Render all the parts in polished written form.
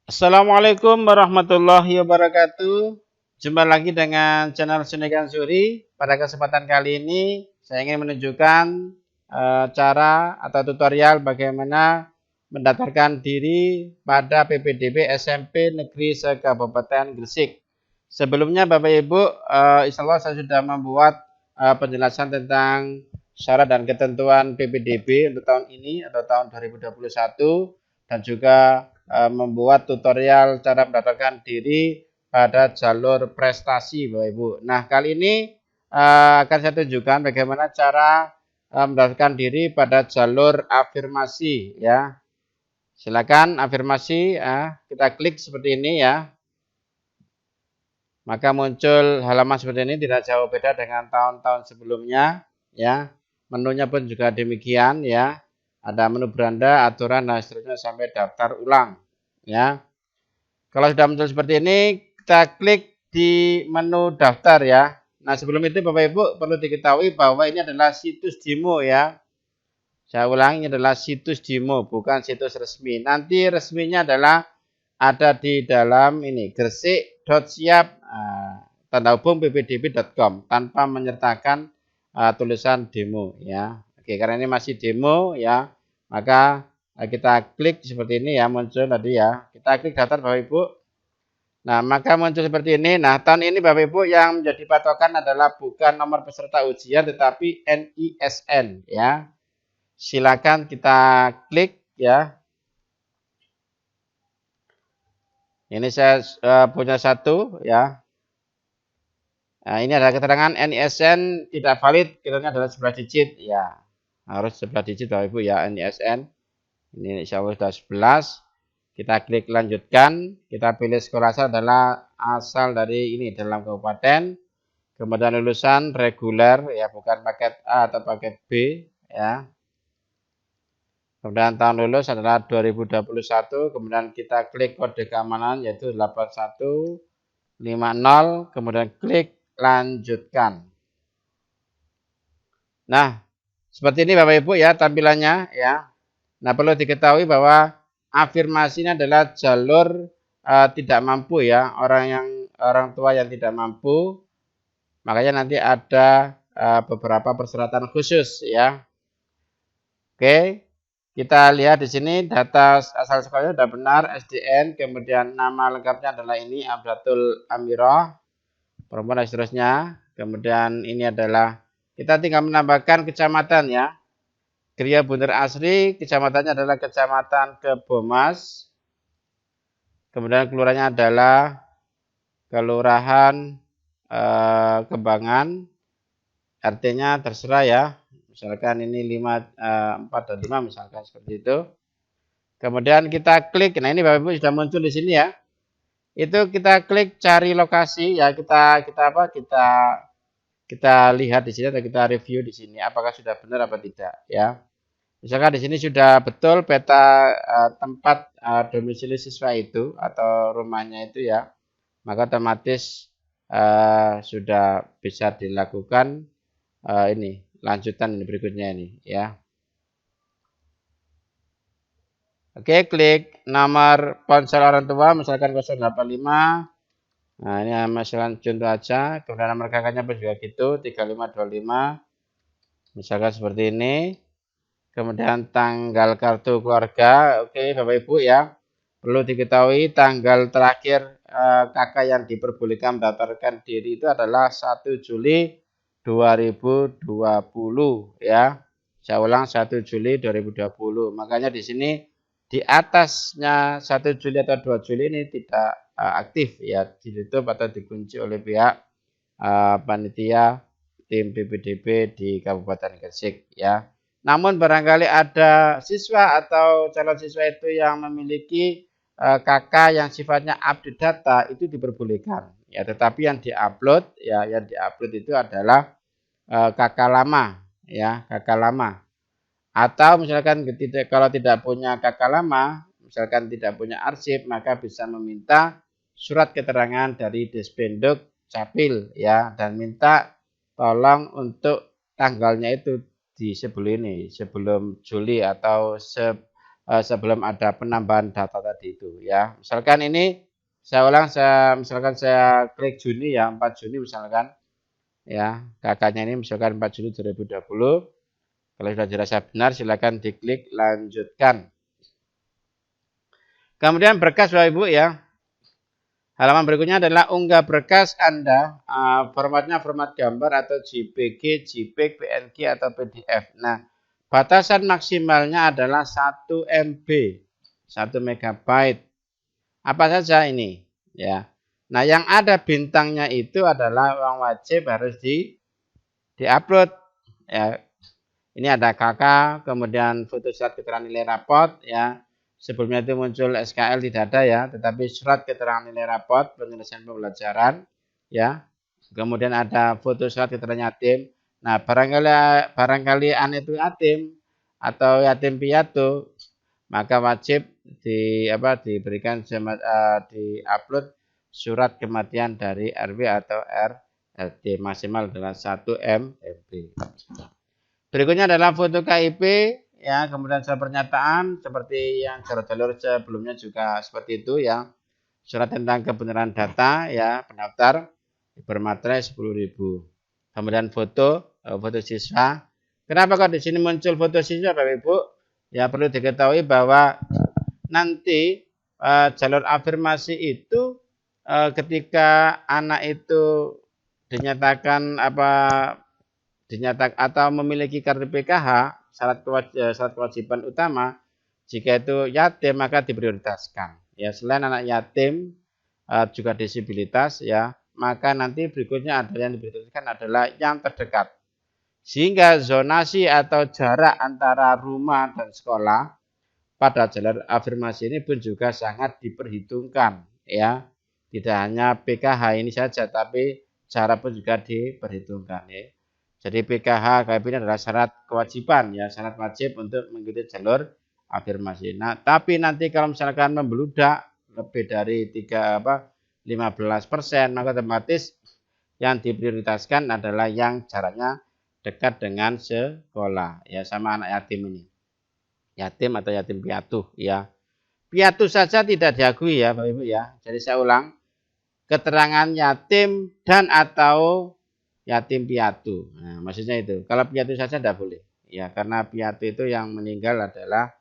Assalamualaikum warahmatullahi wabarakatuh. Jumpa lagi dengan channel Sunikan Suri. Pada kesempatan kali ini saya ingin menunjukkan cara atau tutorial bagaimana mendaftarkan diri pada PPDB SMP Negeri se-Kabupaten Gresik. Sebelumnya Bapak Ibu, insya Allah saya sudah membuat penjelasan tentang syarat dan ketentuan PPDB untuk tahun ini atau tahun 2021 dan juga membuat tutorial cara mendaftarkan diri pada jalur prestasi Bapak Ibu. Nah, kali ini akan saya tunjukkan bagaimana cara mendaftarkan diri pada jalur afirmasi ya. Silakan afirmasi kita klik seperti ini ya. Maka muncul halaman seperti ini, tidak jauh beda dengan tahun-tahun sebelumnya ya. Menunya pun juga demikian ya. Ada menu beranda, aturan dan seterusnya sampai daftar ulang ya. Kalau sudah muncul seperti ini, kita klik di menu daftar ya. Nah, sebelum itu Bapak Ibu perlu diketahui bahwa ini adalah situs demo ya. Saya ulangi, ini adalah situs demo, bukan situs resmi. Nanti resminya adalah ada di dalam ini gresik.siap tanda hubung ppdb.com tanpa menyertakan tulisan demo ya. Oke, karena ini masih demo ya, maka kita klik seperti ini ya, muncul tadi ya. Kita klik daftar Bapak Ibu. Nah, maka muncul seperti ini. Nah, tahun ini Bapak Ibu yang menjadi patokan adalah bukan nomor peserta ujian tetapi NISN ya. Silakan kita klik ya. Ini saya punya satu ya. Nah, ini adalah keterangan NISN tidak valid, kiranya adalah 11 digit ya. Harus 11 digit Bapak Ibu ya NISN. Ini insya Allah sudah 11. Kita klik lanjutkan. Kita pilih sekolah asal adalah asal dari ini dalam kabupaten. Kemudian lulusan reguler ya, bukan paket A atau paket B ya. Kemudian tahun lulus adalah 2021. Kemudian kita klik kode keamanan yaitu 8150. Kemudian klik lanjutkan. Nah, seperti ini Bapak Ibu ya tampilannya ya. Nah, perlu diketahui bahwa afirmasi ini adalah jalur tidak mampu ya, orang tua yang tidak mampu. Makanya nanti ada beberapa persyaratan khusus ya. Oke. Kita lihat di sini data asal sekolahnya sudah benar, SDN, kemudian nama lengkapnya adalah ini Abdatul Amirah, perempuan dan seterusnya. Kemudian ini adalah kita tinggal menambahkan kecamatan ya. Gria Bunder Asri, kecamatannya adalah Kecamatan Kebomas. Kemudian kelurahannya adalah Kelurahan Kembangan. Artinya terserah ya. Misalkan ini 4 dan 5 misalkan seperti itu. Kemudian kita klik. Nah, ini Bapak Ibu sudah muncul di sini ya. Itu kita klik cari lokasi ya, kita lihat di sini atau kita review di sini apakah sudah benar apa tidak ya. Misalkan di sini sudah betul peta tempat domisili siswa itu atau rumahnya itu ya, maka otomatis sudah bisa dilakukan ini lanjutan berikutnya ini ya. Oke, klik nomor ponsel orang tua misalkan 085. Nah, ini misalkan contoh aja, kemudian nomor kakaknya pun juga gitu 3525. Misalkan seperti ini. Kemudian tanggal kartu keluarga. Oke, Bapak Ibu ya. Perlu diketahui tanggal terakhir kakak yang diperbolehkan mendaftarkan diri itu adalah 1 Juli 2020 ya. Saya ulang 1 Juli 2020. Makanya di sini di atasnya 1 Juli atau 2 Juli ini tidak aktif ya, ditutup atau dikunci oleh pihak panitia tim PPDB di Kabupaten Gresik ya. Namun barangkali ada siswa atau calon siswa itu yang memiliki KK yang sifatnya update data itu diperbolehkan ya, tetapi yang diupload itu adalah KK lama ya, KK lama. Atau misalkan kalau tidak punya KK lama, misalkan tidak punya arsip, maka bisa meminta surat keterangan dari Dispenduk Capil ya, dan minta tolong untuk tanggalnya itu di sebelum ini, sebelum Juli atau sebelum ada penambahan data tadi itu ya. Misalkan ini misalkan saya klik Juni ya, 4 Juni misalkan ya. Kakaknya ini misalkan 4 Juni 2020. Kalau sudah dirasa benar silakan diklik lanjutkan. Kemudian berkas Bapak Ibu ya. Halaman berikutnya adalah unggah berkas Anda, formatnya format gambar atau JPG, JPEG, PNG atau PDF. Nah, batasan maksimalnya adalah 1 MB, 1 MB. Apa saja ini? Ya. Nah, yang ada bintangnya itu adalah yang wajib harus di-upload. Ya. Ini ada KK, kemudian foto surat keterangan nilai rapot, ya. Sebelumnya itu muncul SKL tidak ada ya, tetapi surat keterangan nilai rapot penyelesaian pembelajaran ya. Kemudian ada foto surat keterangan yatim. Nah, barangkali Anda itu yatim atau yatim piatu, maka wajib diberikan di-upload surat kematian dari RW atau RT maksimal adalah 1 MB. Berikutnya adalah foto KIP ya, kemudian surat pernyataan seperti yang jalur-jalur sebelumnya juga seperti itu ya. Surat tentang kebenaran data ya, pendaftar bermaterai 10.000. Kemudian foto siswa. Kenapa kok di sini muncul foto siswa Bapak Ibu? Ya perlu diketahui bahwa nanti jalur afirmasi itu ketika anak itu dinyatakan atau memiliki kartu PKH, syarat kewajiban utama jika itu yatim maka diprioritaskan. Ya, selain anak yatim juga disabilitas ya, maka nanti berikutnya adalah yang diprioritaskan adalah yang terdekat. Sehingga zonasi atau jarak antara rumah dan sekolah pada jalur afirmasi ini pun juga sangat diperhitungkan ya. Tidak hanya PKH ini saja tapi jarak pun juga diperhitungkan ya. Jadi PKH KIP ini adalah syarat kewajiban ya, syarat wajib untuk mengikuti jalur afirmasi. Nah, tapi nanti kalau misalkan membeludak lebih dari 15%, maka otomatis yang diprioritaskan adalah yang jaraknya dekat dengan sekolah ya, sama anak yatim ini. Yatim atau yatim piatu ya. Piatu saja tidak diakui ya Bapak Ibu ya. Jadi saya ulang, keterangan yatim dan atau yatim piatu. Nah, maksudnya itu. Kalau piatu saja tidak boleh. Ya, karena piatu itu yang meninggal adalah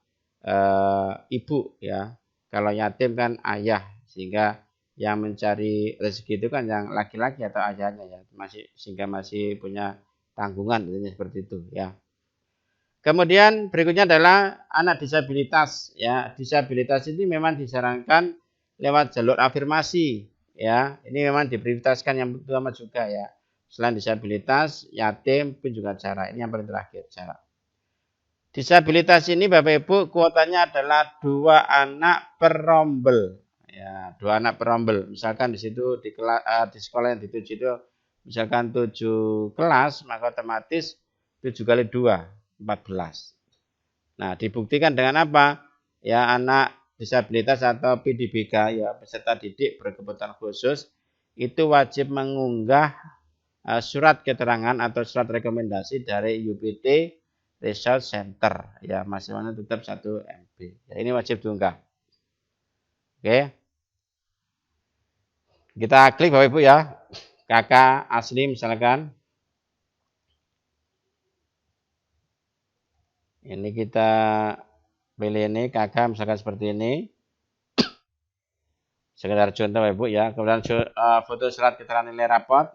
ibu ya. Kalau yatim kan ayah, sehingga yang mencari rezeki itu kan yang laki-laki atau ayahnya ya. Sehingga masih punya tanggungan seperti itu ya. Kemudian berikutnya adalah anak disabilitas ya. Disabilitas ini memang disarankan lewat jalur afirmasi ya. Ini memang diprioritaskan yang pertama juga ya. Selain disabilitas, yatim pun juga jarak. Ini yang paling terakhir, jarak. Disabilitas ini Bapak Ibu kuotanya adalah 2 anak per rombel. Ya, 2 anak per rombel. Misalkan di situ di sekolah yang dituju itu misalkan 7 kelas, maka otomatis 7 kali 2, 14. Nah, dibuktikan dengan apa? Ya, anak disabilitas atau PDBK ya, peserta didik berkebutuhan khusus itu wajib mengunggah surat keterangan atau surat rekomendasi dari UPT Resource Center ya, maksimalnya tetap 1 MB. Ya, ini wajib diunggah. Oke. Kita klik Bapak Ibu ya. Kakak asli misalkan. Ini kita pilih ini kakak misalkan seperti ini. Sekedar contoh Bapak Ibu ya. Kemudian foto surat keterangan nilai rapot.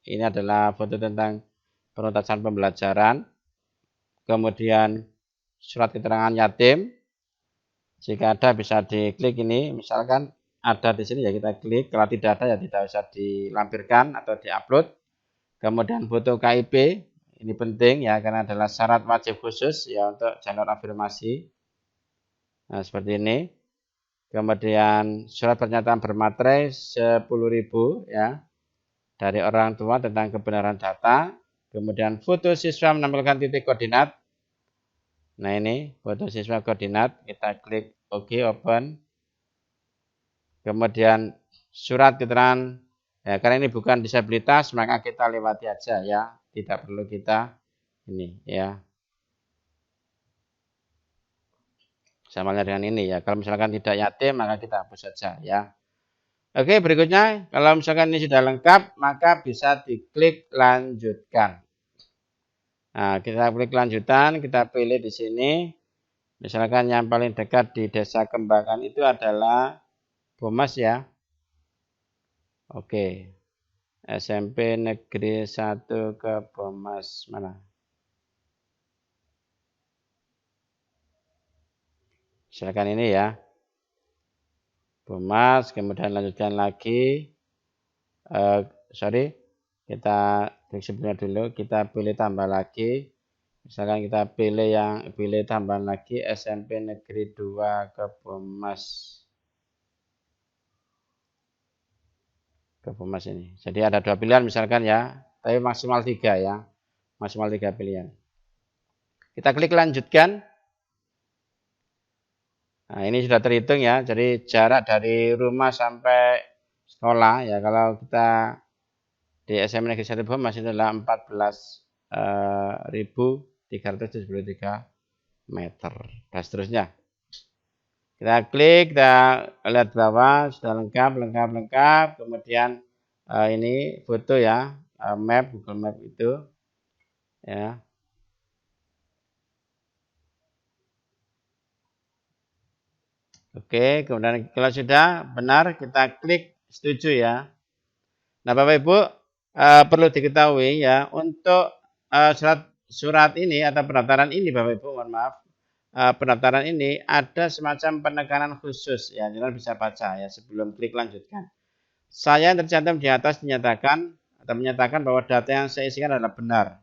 Ini adalah foto tentang penuntasan pembelajaran. Kemudian surat keterangan yatim. Jika ada bisa diklik ini, misalkan ada di sini ya kita klik. Kalau tidak ada ya tidak usah dilampirkan atau diupload. Kemudian foto KIP, ini penting ya karena adalah syarat wajib khusus ya untuk jalur afirmasi. Nah, seperti ini. Kemudian surat pernyataan bermaterai 10.000 ya dari orang tua tentang kebenaran data. Kemudian foto siswa menampilkan titik koordinat. Nah, ini foto siswa koordinat, kita klik OK, open. Kemudian surat keterangan ya, karena ini bukan disabilitas maka kita lewati aja ya, tidak perlu kita ini ya. Samanya dengan ini ya. Kalau misalkan tidak yatim maka kita hapus saja ya. Oke, berikutnya kalau misalkan ini sudah lengkap maka bisa diklik lanjutkan. Nah, kita klik lanjutan, kita pilih di sini. Misalkan yang paling dekat di Desa Kembangan itu adalah Bomas ya. Oke. SMP Negeri 1 ke Bomas mana? Silakan ini ya. Bomas, kemudian lanjutkan lagi. Kita klik sebelumnya dulu, kita pilih tambah lagi. Misalkan kita pilih tambahan lagi SMP Negeri 2 ke Bomas. Ke Bomas ini. Jadi ada 2 pilihan misalkan ya, tapi maksimal 3 ya. Maksimal 3 pilihan. Kita klik lanjutkan. Nah, ini sudah terhitung ya. Jadi jarak dari rumah sampai sekolah ya, kalau kita di SMP Negeri 1 Bomas itu adalah 14.373 meter dan seterusnya. Kita klik, kita lihat bawah sudah lengkap. Kemudian ini foto ya, map Google Map itu ya. Oke, kemudian kalau sudah benar kita klik setuju ya. Nah, Bapak Ibu perlu diketahui ya, untuk surat ini atau pendaftaran ini Bapak Ibu, mohon maaf, pendaftaran ini ada semacam penekanan khusus ya, Jangan bisa baca ya sebelum klik lanjutkan. Saya yang tercantum di atas menyatakan bahwa data yang saya isikan adalah benar.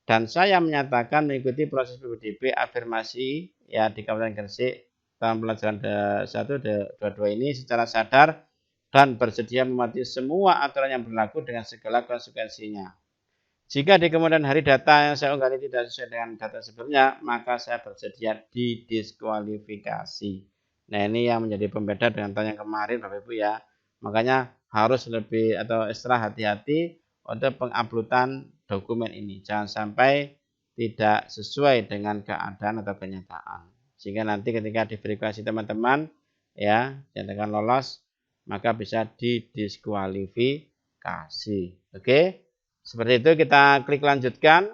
Dan saya menyatakan mengikuti proses PPDB afirmasi ya di Kabupaten Gresik tahun pelajaran 1-22 ini secara sadar dan bersedia mematuhi semua aturan yang berlaku dengan segala konsekuensinya. Jika di kemudian hari data yang saya unggah tidak sesuai dengan data sebelumnya, maka saya bersedia didiskualifikasi. Nah, ini yang menjadi pembeda dengan tahun yang kemarin Bapak Ibu ya. Makanya harus lebih atau ekstra hati-hati untuk penguploadan dokumen ini. Jangan sampai tidak sesuai dengan keadaan atau kenyataan. Sehingga nanti ketika diverifikasi teman-teman ya, dinyatakan lolos, maka bisa didiskualifikasi. Oke? Seperti itu, kita klik lanjutkan.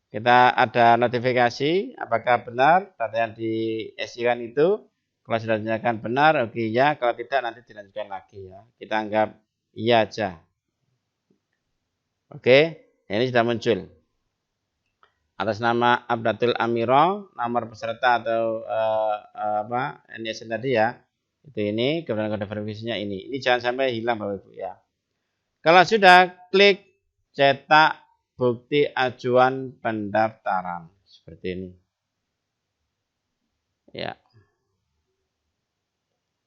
Kita ada notifikasi apakah benar data yang diisikan itu. Kalau sudah dinyatakan benar, oke ya. Kalau tidak, nanti dilanjutkan lagi ya. Kita anggap iya aja. Oke, ini sudah muncul. Atas nama Abdatul Amiro, nomor peserta atau NISN tadi ya. Itu ini, kemudian kode verifikasinya ini. Ini jangan sampai hilang Bapak Ibu ya. Kalau sudah, klik cetak bukti ajuan pendaftaran seperti ini. Ya.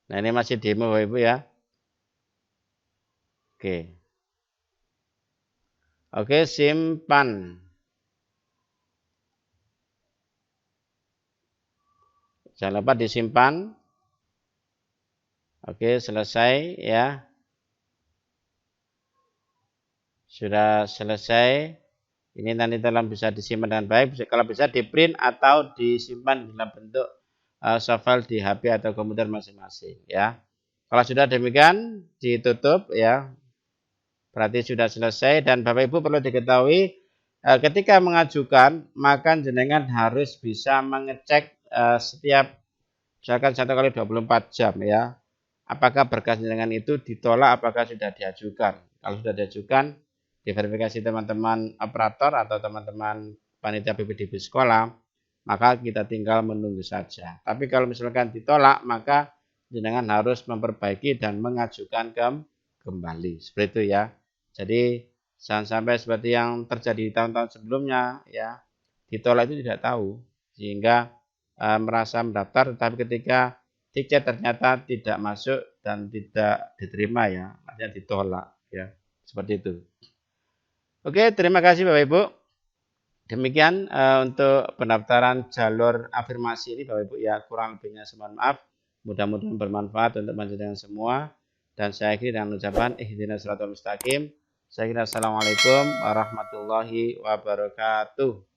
Nah, ini masih demo Bapak Ibu ya. Oke. Oke, simpan. Jangan lupa disimpan. Oke, selesai ya. Sudah selesai. Ini nanti dalam bisa disimpan dengan baik. Kalau bisa di print atau disimpan dalam bentuk soft file di HP atau komputer masing-masing ya. Kalau sudah demikian ditutup ya. Berarti sudah selesai dan Bapak Ibu perlu diketahui ketika mengajukan maka jenengan harus bisa mengecek setiap misalkan 1 kali 24 jam ya. Apakah berkas jenengan itu ditolak apakah sudah diajukan. Kalau sudah diajukan diverifikasi teman-teman operator atau teman-teman panitia PPDB sekolah, maka kita tinggal menunggu saja. Tapi kalau misalkan ditolak, maka jenengan harus memperbaiki dan mengajukan kembali. Seperti itu ya. Jadi jangan sampai seperti yang terjadi di tahun-tahun sebelumnya ya. Ditolak itu tidak tahu sehingga merasa mendaftar tetapi ketika tiket ternyata tidak masuk dan tidak diterima ya, artinya ditolak ya. Seperti itu. Oke, terima kasih Bapak Ibu. Demikian untuk pendaftaran jalur afirmasi ini Bapak Ibu ya, kurang lebihnya mohon maaf. Mudah-mudahan bermanfaat untuk panjenengan semua. Dan saya akhiri dengan ucapan ihdinas siratal mustaqim. Saya kira assalamualaikum warahmatullahi wabarakatuh.